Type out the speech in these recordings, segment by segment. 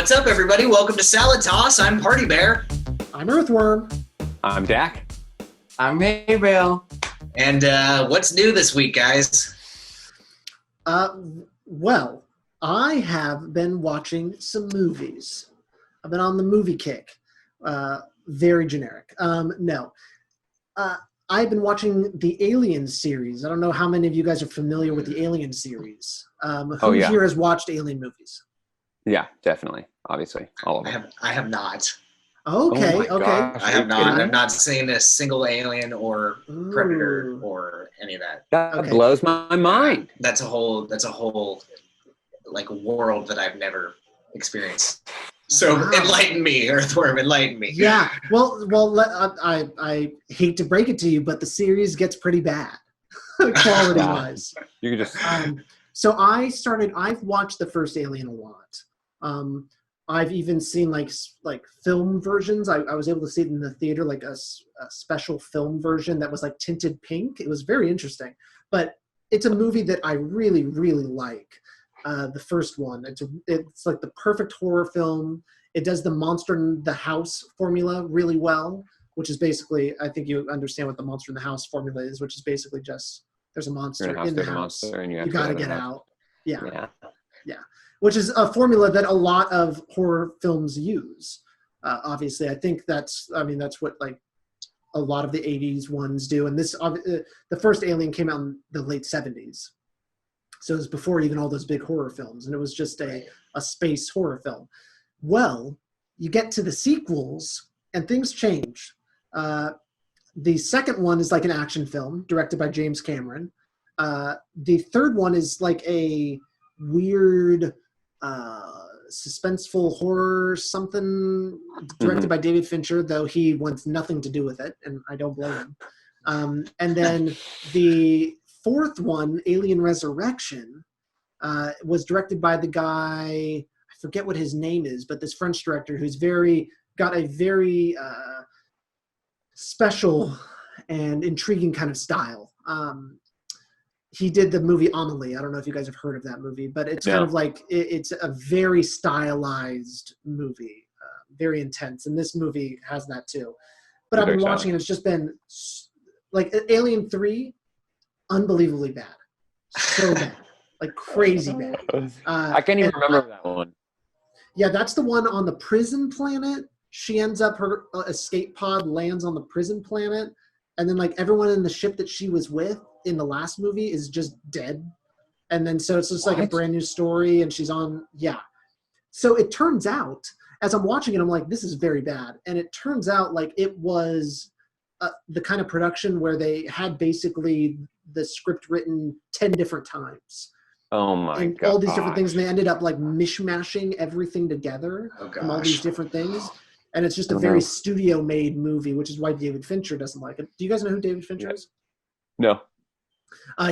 What's up, everybody? Welcome to Salad Toss. I'm Party Bear. I'm Earthworm. I'm Dak. I'm haybale. And what's new this week, guys? Well, I have been watching some movies. I've been on the movie kick. Very generic. No. I've been watching the Alien series. I don't know how many of you guys are familiar with the Alien series. Who here has watched Alien movies? Yeah, definitely. Obviously, all of them. I have not. Okay, Oh my okay. gosh, I have not. kidding me? I've not seen a single Alien or Predator Ooh. or any of that. That Okay. blows my mind. That's a whole like world that I've never experienced. So Wow. enlighten me, Earthworm. Enlighten me. Yeah. Well. I hate to break it to you, but the series gets pretty bad, quality-wise. You could just So I've watched the first Alien a lot. I've even seen like film versions. I was able to see it in the theater, like a special film version that was like tinted pink. It was very interesting, but it's a movie that I really, really like. The first one, it's like the perfect horror film. It does the monster in the house formula really well, which is basically, I think you understand what the monster in the house formula is, which is basically just there's a monster in the house. And you You got to get out. out. Yeah. Yeah. Which is a formula that a lot of horror films use. Obviously, I think that's what like a lot of the 80s ones do. And this, the first Alien came out in the late 70s. So it was before even all those big horror films. And it was just a space horror film. Well, you get to the sequels and things change. The second one is like an action film directed by James Cameron. The third one is like a weird suspenseful horror something directed by David Fincher, though he wants nothing to do with it, and I don't blame him. And then the fourth one, Alien Resurrection, was directed by the guy, I forget what his name is, but this French director who's got a very special and intriguing kind of style. He did the movie Amelie. I don't know if you guys have heard of that movie, but it's kind of like, it's a very stylized movie, very intense. And this movie has that too. But I've been watching it. It's just been like Alien 3, unbelievably bad. So bad. Like crazy bad. I can't even remember that one. Yeah, that's the one on the prison planet. She ends up, her escape pod lands on the prison planet. And then like everyone in the ship that she was with in the last movie is just dead. And then so it's just like a brand new story and she's on, So it turns out, as I'm watching it, I'm like, this is very bad. And it turns out like it was the kind of production where they had basically the script written 10 different times. Oh my god. All these different things. And they ended up like mishmashing everything together from all these different things. And it's just a very studio-made movie, which is why David Fincher doesn't like it. Do you guys know who David Fincher is? No.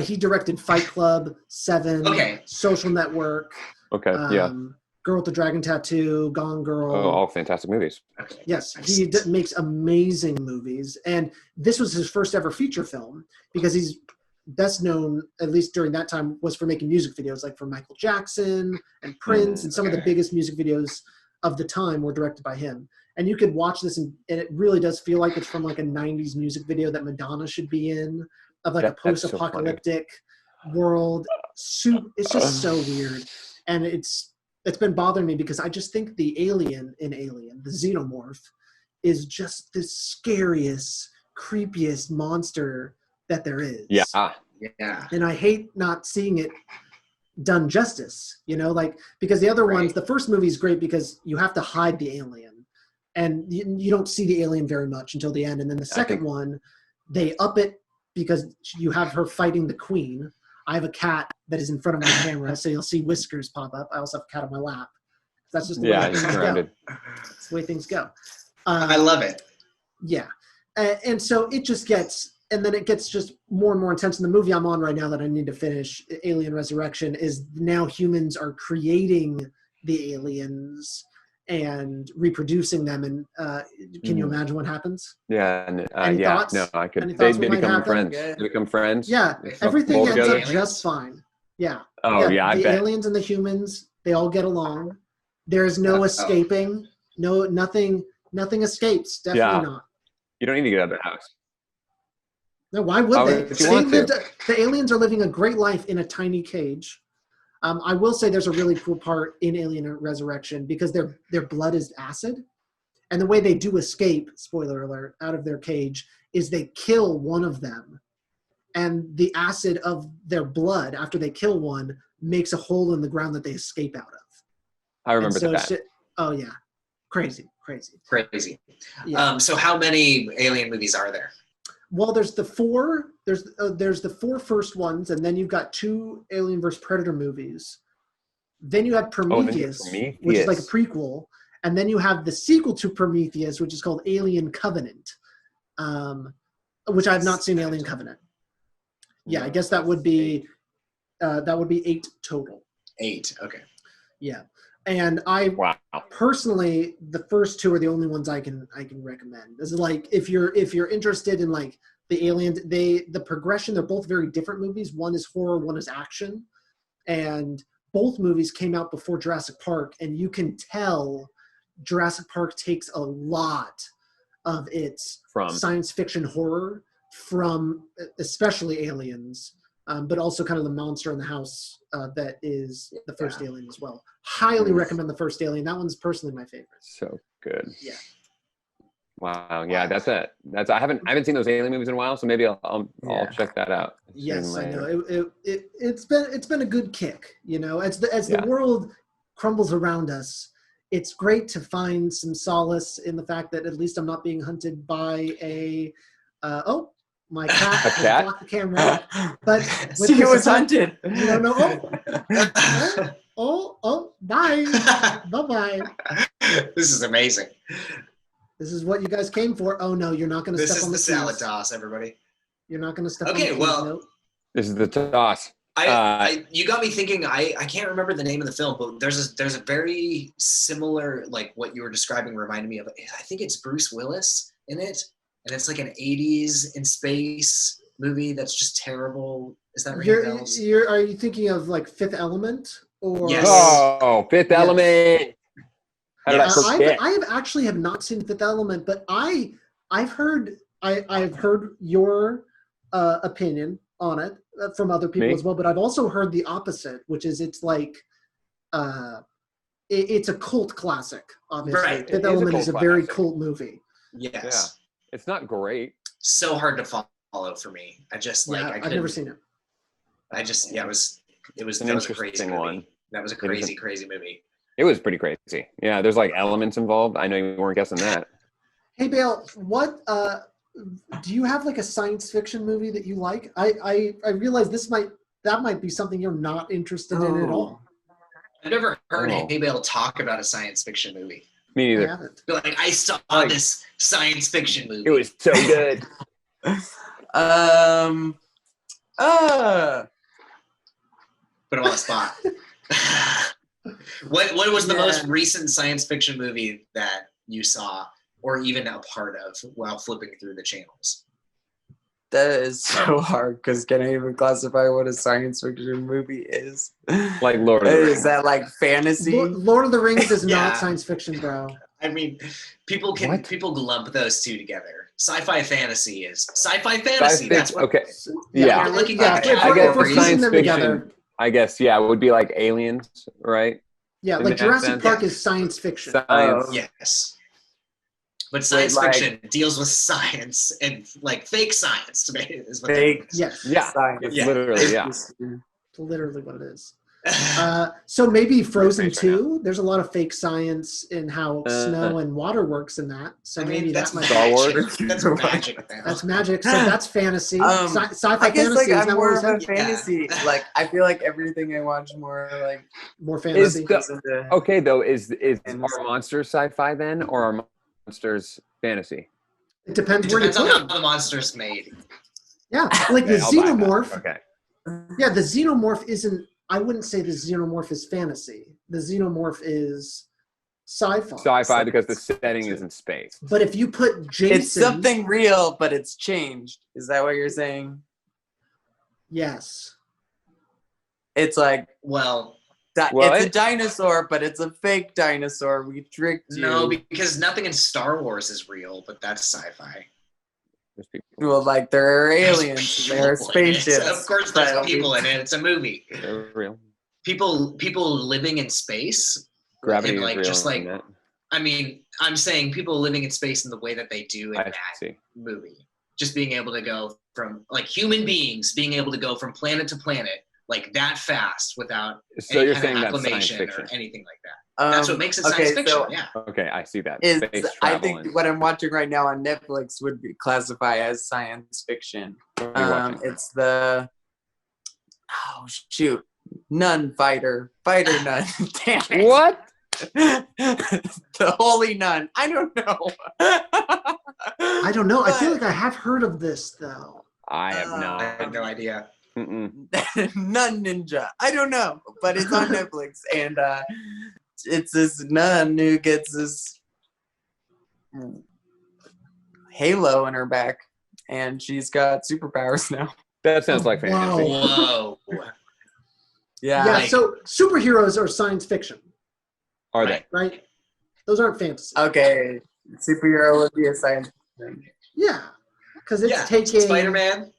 He directed Fight Club, Seven, Social Network, Girl with the Dragon Tattoo, Gone Girl. Oh, all fantastic movies. Yes, he makes amazing movies. And this was his first ever feature film because he's best known, at least during that time, was for making music videos like for Michael Jackson and Prince, and some of the biggest music videos of the time were directed by him. And you could watch this and it really does feel like it's from like a 90s music video that Madonna should be in, of like a post-apocalyptic world. It's just so weird. And it's been bothering me because I just think the alien in Alien, the xenomorph, is just the scariest, creepiest monster that there is. Yeah. And I hate not seeing it done justice, like, because the other ones, the first movie is great because you have to hide the alien and you don't see the alien very much until the end. And then the second one, they up it because you have her fighting the queen. I have a cat that is in front of my camera, so you'll see whiskers pop up. I also have a cat on my lap. That's just the way things go. That's the way things go. I love it. Yeah. And so it just gets, and then it gets just more and more intense. And the movie I'm on right now that I need to finish, Alien Resurrection, is now humans are creating the aliens and reproducing them. And can you imagine what happens? Yeah. Any thoughts? No, I could. They become friends. They become friends. Yeah. Everything ends up just fine. Yeah. Oh, the I bet. aliens and the humans, they all get along. There's no escaping. No, nothing escapes. Definitely not. You don't need to get out of the house. No, why would they? If you want to. The aliens are living a great life in a tiny cage. I will say there's a really cool part in Alien Resurrection because their blood is acid. And the way they do escape, spoiler alert, out of their cage is they kill one of them. And the acid of their blood, after they kill one, makes a hole in the ground that they escape out of. I remember that. Oh, yeah. Crazy. Yeah. So how many Alien movies are there? Well, there's the four. There's the four first ones, and then you've got 2 Alien vs. Predator movies. Then you have Prometheus, which is like a prequel. And then you have the sequel to Prometheus, which is called Alien Covenant, which I have not seen Alien Covenant. Yeah, I guess that would be 8 total. 8, okay. Yeah, and personally, the first 2 are the only ones I can recommend. This is like if you're interested in like the Alien, the progression, they're both very different movies. One is horror, one is action, and both movies came out before Jurassic Park, and you can tell Jurassic Park takes a lot of its science fiction horror from especially Aliens, but also kind of the monster in the house that is the first Alien as well. Highly recommend the first Alien. That one's personally my favorite. So good. Yeah. Wow. Yeah, that's it. I haven't seen those Alien movies in a while, so maybe I'll check that out. Yes, I know. It's been a good kick. You know, as the world crumbles around us, it's great to find some solace in the fact that at least I'm not being hunted by my cat. A cat? Blocked the camera. But she was hunted. Bye. Bye. This is amazing. This is what you guys came for. Oh no, you're not going to step on the This is the salad toss, everybody. You're not going to step on the keys. Nope. This is the toss. You got me thinking. I can't remember the name of the film, but there's a very similar, like what you were describing reminded me of. I think it's Bruce Willis in it, and it's like an 80s in space movie that's just terrible. Is that ringing bells? Are you thinking of like Fifth Element or? Yes. Oh, Fifth Element. How did I forget? I have not seen Fifth Element, but I've heard your opinion on it from other people as well, but I've also heard the opposite, which is it's like it's a cult classic, obviously. Right. Fifth Element is a very cult movie. Yes. Yeah. It's not great. So hard to follow for me. I've never seen it. It was an interesting one. That was a crazy movie. It was pretty crazy. Yeah, there's like elements involved. I know you weren't guessing that. Hey Bale, what do you have like a science fiction movie that you like? I realize that might be something you're not interested in at all. I've never heard Haybale talk about a science fiction movie. Me neither. I haven't. Like I saw this science fiction movie. It was so good. Put him on the spot. What was the most recent science fiction movie that you saw or even a part of while flipping through the channels? That is so hard because can I even classify what a science fiction movie is? Like Lord of the Rings. Is that like fantasy? Lord of the Rings is not science fiction, bro. I mean, people lump those two together. Sci-fi fantasy is sci-fi fantasy. That's what. Okay. Yeah. You're looking at I guess for science fiction. Together. I guess it would be like Aliens, right? Yeah, like Jurassic Park is science fiction. Yes. But science fiction deals with science and like fake science. Is what fake. Yes. Yeah. Science. Literally. It's literally what it is. So maybe Frozen 2. There's a lot of fake science in how snow and water works in that. So maybe that's that might Star Wars. That's magic. That's magic. So that's fantasy. Sci-fi I guess fantasy. like I'm more of a fantasy. Like I feel like everything I watch more fantasy. Okay, though, is our monsters sci-fi then, or are monsters fantasy? It depends on put how them. the monster's made. Yeah, like the xenomorph. Okay. Yeah, the xenomorph isn't. I wouldn't say the xenomorph is fantasy. The xenomorph is sci-fi. Sci-fi because the setting is in space. But if you put Jason... It's something real, but it's changed. Is that what you're saying? Yes. It's like... Well... It's a dinosaur, but it's a fake dinosaur. We tricked you. No, because nothing in Star Wars is real, but that's sci-fi. Well, like there are aliens, there are spaceships. Of course, there's people in it. It's a movie. They're real. People living in space. Gravity like, is real. Just like, I mean, I'm saying people living in space in the way that they do in that movie. Just being able to go from, like, human beings being able to go from planet to planet like that fast without any kind of acclimation or anything like that. That's what makes it science fiction. So, yeah. Okay, I see that. I think what I'm watching right now on Netflix would be classified as science fiction. It's the nun fighter nun. Damn it. What? The holy nun. I don't know. I don't know. I feel like I have heard of this though. I have not. I have no idea. Nun ninja. I don't know, but it's on Netflix, and it's this nun who gets this halo in her back, and she's got superpowers now. That sounds like fantasy. Whoa. Yeah. Like, so superheroes are science fiction. Are they? Right. Those aren't fantasy. Okay. Superhero would be a science fiction. Yeah. Because it's taking Spider-Man.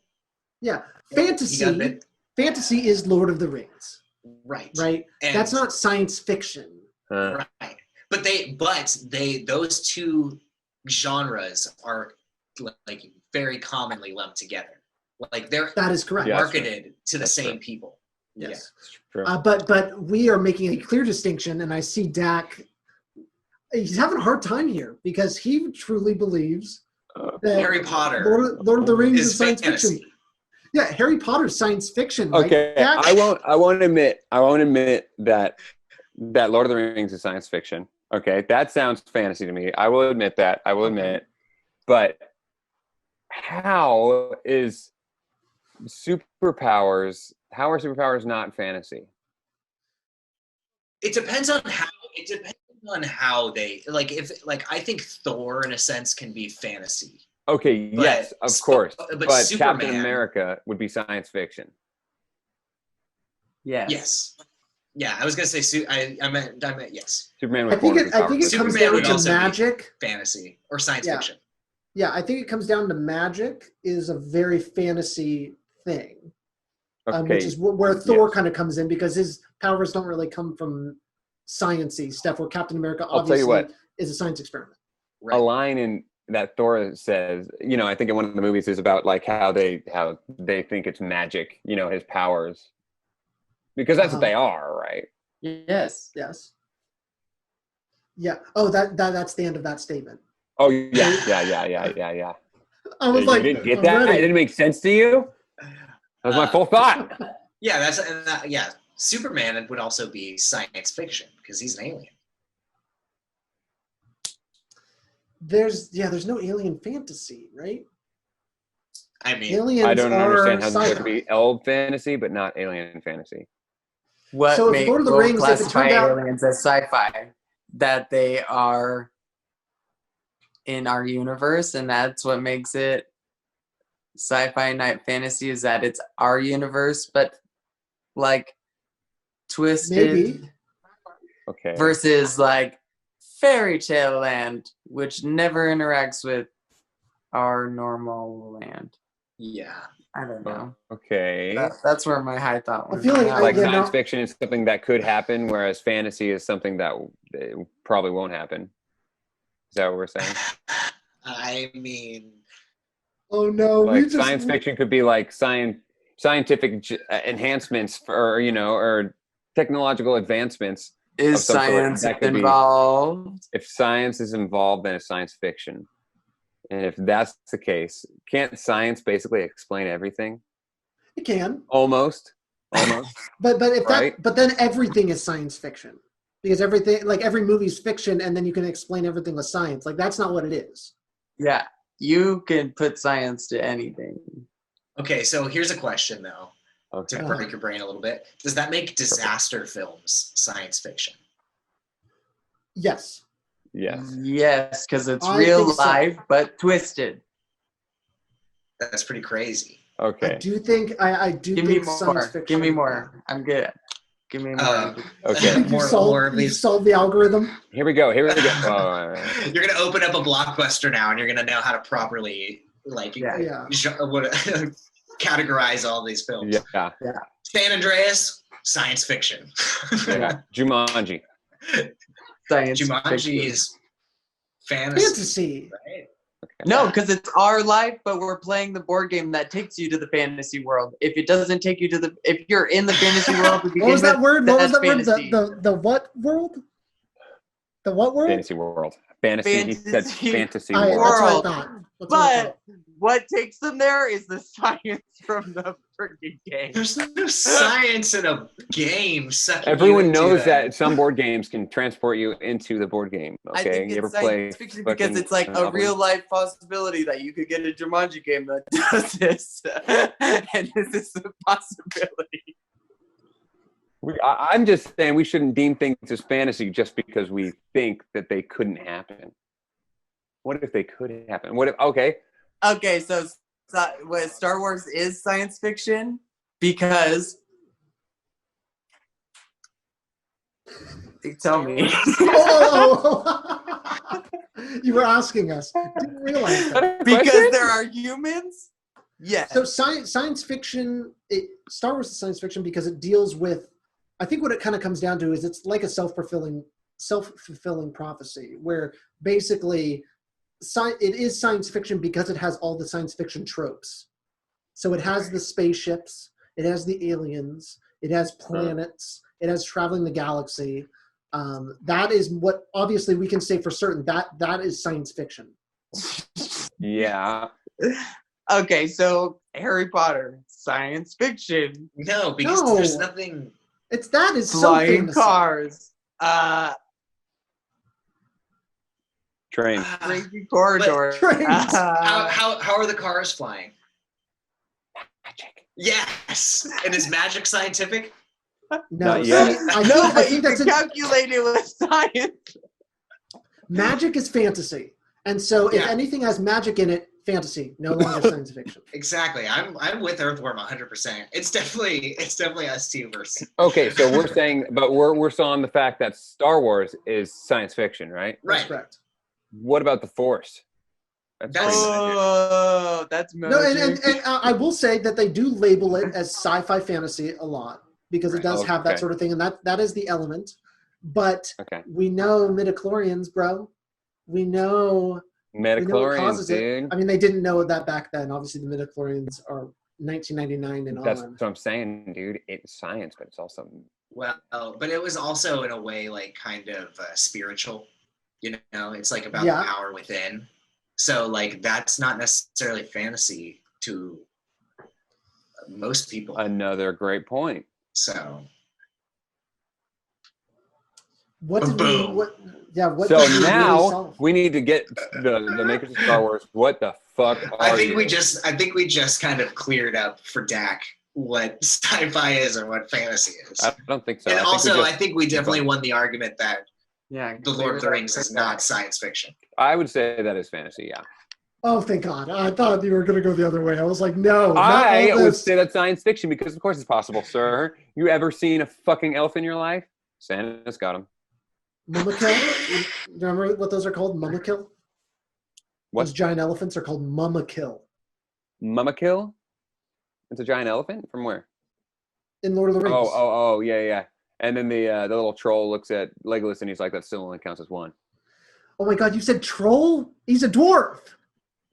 Yeah. Fantasy is Lord of the Rings. Right. And that's not science fiction. Right. But those two genres are like very commonly lumped together. Like that is correct. Marketed to the same people. Yes. Yeah. But we are making a clear distinction, and I see Dak. He's having a hard time here because he truly believes that Harry Potter, Lord of the Rings is science fantasy. fiction. Yeah, Harry Potter's science fiction. Right? Okay, Dak? I won't admit that Lord of the Rings is science fiction. Okay, that sounds fantasy to me. I will admit that. But how is superpowers? How are superpowers not fantasy? It depends on how they like. I think Thor, in a sense, can be fantasy. Okay, yes, of course. But Superman, Captain America would be science fiction. Yes. Yeah, I was gonna say. I meant yes. Superman. I think it comes down to magic, fantasy, or science fiction. Yeah, I think it comes down to magic is a very fantasy thing, which is where Thor kind of comes in because his powers don't really come from sciencey stuff. Where Captain America obviously is a science experiment. Right. A line in that Thor says, I think in one of the movies is about like how they think it's magic, his powers, because that's what they are, right? Yes. Yeah. Oh, that's the end of that statement. Oh yeah. I was you didn't get that? It didn't make sense to you? That was my full thought. Yeah, Superman would also be science fiction because he's an alien. There's no alien fantasy, right? I mean, aliens I don't understand how there sci-fi. could be elf fantasy, but not alien fantasy. So if Lord of the Rings, if it turned out aliens as sci-fi, that they are in our universe, and that's what makes it sci-fi night fantasy, is that it's our universe, but like twisted. Maybe. Okay. Versus like fairy tale land, which never interacts with our normal land. Yeah. I don't know. Okay. That's where my high thought I was. feel like science fiction is something that could happen, whereas fantasy is something that probably won't happen. Is that what we're saying? I mean, oh no, like science fiction could be like scientific enhancements or technological advancements. Is science involved? If science is involved, then it's science fiction. And if that's the case, can't science basically explain everything? It can. Almost. but then everything is science fiction. Because everything, like every movie's fiction, and then you can explain everything with science. Like that's not what it is. Yeah. You can put science to anything. Okay, so here's a question though. Okay. To break your brain a little bit. Does that make disaster films science fiction? Yes. Yes, because it's real life, but twisted. That's pretty crazy. Okay. I do think Give me more. science fiction. Give me more. I'm good. Give me more. Okay. more of You these. solved the algogram. Here we go. You're gonna open up a Blockbuster now, and you're gonna know how to properly Yeah. categorize all these films. Yeah. San Andreas, science fiction. Yeah. Jumanji. Science Jumanji fiction. is fantasy. Fantasy. Right? No, because it's our life, but we're playing the board game that takes you to the fantasy world. If it doesn't take you to if you're in the fantasy world, to begin What was that word? What was that word? fantasy. The what world? The what world? Fantasy world. Fantasy. He said fantasy That's world. what I world. thought. That's what I But thought. what takes them there is the science from the freaking game. There's no science in a game. Everyone knows that some board games can transport you into the board game. I Okay, think you ever it's play science fiction because fucking it's like a Monopoly? real life possibility that you could get a Jumanji game that does this, and this is a possibility. I'm just saying we shouldn't deem things as fantasy just because we think that they couldn't happen. What if they could happen? What if? Okay, Okay, so what Star Wars is science fiction because tell me. Oh. You were asking us. Didn't realize that. Because there are humans. Yes. So science fiction. Star Wars is science fiction because it deals with. I think what it kind of comes down to is it's like a self-fulfilling prophecy, where basically it is science fiction because it has all the science fiction tropes. So it has the spaceships, it has the aliens, it has planets, it has traveling the galaxy. That is what obviously we can say for certain that is science fiction. yeah. Okay, so Harry Potter, science fiction. No, because No. there's nothing. That is so Flying fantasy. cars. Train. Crazy corridor. trains. How are the cars flying? Magic. Yes. And is magic scientific? No, Not yet. see, I No, think but you that's can calculate it with science. magic is fantasy, and so if Yeah. anything has magic in it, fantasy, no longer science fiction. Exactly. I'm with Earthworm 100%. It's definitely us two versus. Okay, so we're saying, but we're still on the fact that Star Wars is science fiction, right? That's Right. correct. What about the Force? That's- Oh, that's No, magic. and I will say that they do label it as sci-fi fantasy a lot because it does have that Okay. sort of thing, and that is the element. But Okay. we know midichlorians, bro. We know what Metachlorians, causes it. dude. I mean, they didn't know that back then. Obviously, the midichlorians are 1999 and That's on. what I'm saying, dude. It's science, but it's also Well, but it was also in a way like kind of spiritual. You know, it's like about Yeah. the power within. So like that's not necessarily fantasy to most people. another great point. So What did we? Boom. What? Yeah. What? So did we really now solve? we need to get the makers of Star Wars. What the fuck I are think you? we just kind of cleared up for Dak what sci-fi is and what fantasy is. I don't think so. And I I think we definitely won the argument that Yeah, The Lord of the Rings is not science fiction. I would say that is fantasy. Yeah, Oh, thank God! I thought you were going to go the other way. I was like, no, not I all would this. say that's science fiction because of course it's possible, sir. You ever seen a fucking elf in your life? Santa's got him. Mummakill. Remember what those are called? Mummakill. What? Those giant elephants are called Mummakill Mama kill? It's a giant elephant from where? in Lord of the Rings. Oh, yeah. And then the little troll looks at Legolas and he's like, that still only counts as one. Oh my God! You said troll? He's a dwarf.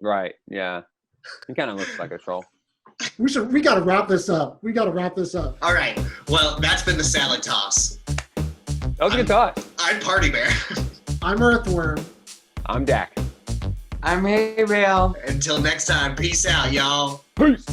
Right? Yeah. He kind of looks like a troll. We got to wrap this up. All right. Well, that's been the salad toss. That was a good thought. I'm Party Bear. I'm Earthworm. I'm Dak. I'm Haybale. Until next time, peace out, y'all. Peace.